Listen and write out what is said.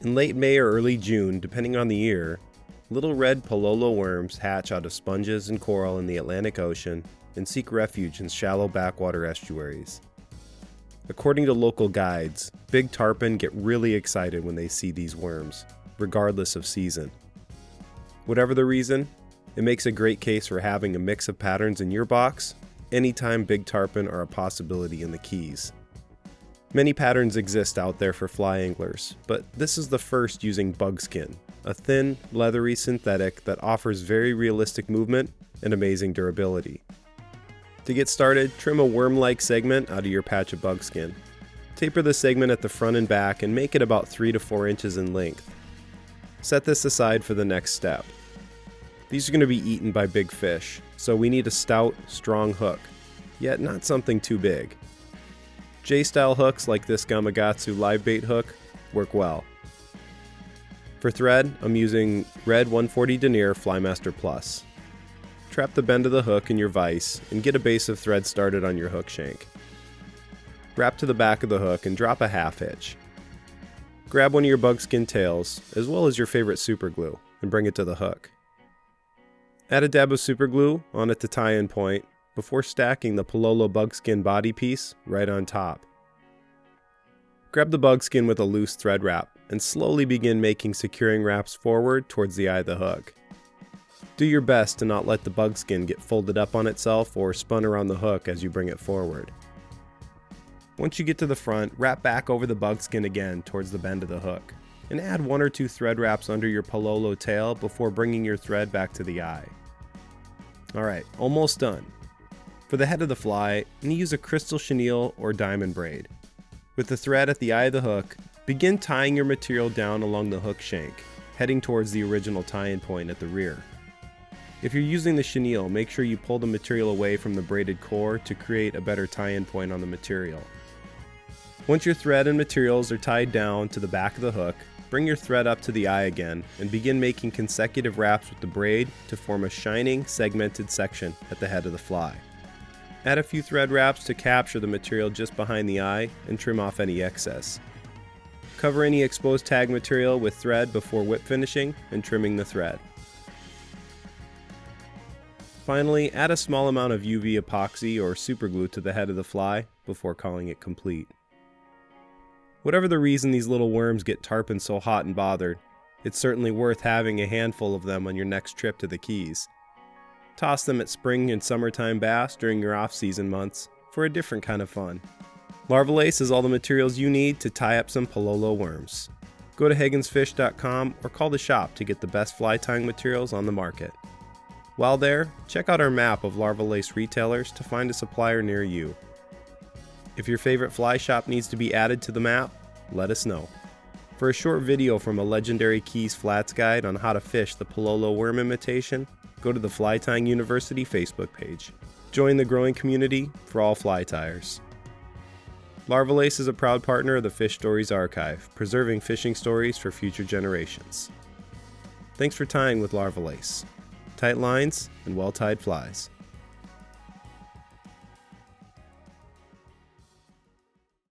In late May or early June, depending on the year, little red Palolo worms hatch out of sponges and coral in the Atlantic Ocean and seek refuge in shallow backwater estuaries. According to local guides, big tarpon get really excited when they see these worms, regardless of season. Whatever the reason, it makes a great case for having a mix of patterns in your box anytime big tarpon are a possibility in the Keys. Many patterns exist out there for fly anglers, but this is the first using bugskin, a thin, leathery synthetic that offers very realistic movement and amazing durability. To get started, trim a worm-like segment out of your patch of bugskin. Taper the segment at the front and back and make it about 3 to 4 inches in length. Set this aside for the next step. These are going to be eaten by big fish, so we need a stout, strong hook, yet not something too big. J-style hooks like this Gamakatsu live bait hook work well. For thread, I'm using red 140 denier Flymaster Plus. Trap the bend of the hook in your vise and get a base of thread started on your hook shank. Wrap to the back of the hook and drop a half hitch. Grab one of your bugskin tails, as well as your favorite super glue, and bring it to the hook. Add a dab of super glue on at the tie-in point before stacking the Palolo bugskin body piece right on top. Grab the bugskin with a loose thread wrap and slowly begin making securing wraps forward towards the eye of the hook. Do your best to not let the bugskin get folded up on itself or spun around the hook as you bring it forward. Once you get to the front, wrap back over the bugskin again towards the bend of the hook, and add 1 or 2 thread wraps under your Palolo tail before bringing your thread back to the eye. Alright, almost done. For the head of the fly, use a crystal chenille or diamond braid. With the thread at the eye of the hook, begin tying your material down along the hook shank, heading towards the original tie-in point at the rear. If you're using the chenille, make sure you pull the material away from the braided core to create a better tie-in point on the material. Once your thread and materials are tied down to the back of the hook, bring your thread up to the eye again and begin making consecutive wraps with the braid to form a shining, segmented section at the head of the fly. Add a few thread wraps to capture the material just behind the eye and trim off any excess. Cover any exposed tag material with thread before whip finishing and trimming the thread. Finally, add a small amount of UV epoxy or superglue to the head of the fly before calling it complete. Whatever the reason these little worms get tarpon so hot and bothered, it's certainly worth having a handful of them on your next trip to the Keys. Toss them at spring and summertime bass during your off-season months for a different kind of fun. Larva Lace is all the materials you need to tie up some Palolo worms. Go to hagensfish.com or call the shop to get the best fly tying materials on the market. While there, check out our map of Larva Lace retailers to find a supplier near you. If your favorite fly shop needs to be added to the map, let us know. For a short video from a legendary Keys Flats guide on how to fish the Palolo worm imitation, go to the Fly Tying University Facebook page. Join the growing community for all fly tyers. Larva Lace is a proud partner of the Fish Stories Archive, preserving fishing stories for future generations. Thanks for tying with Larva Lace. Tight lines and well-tied flies.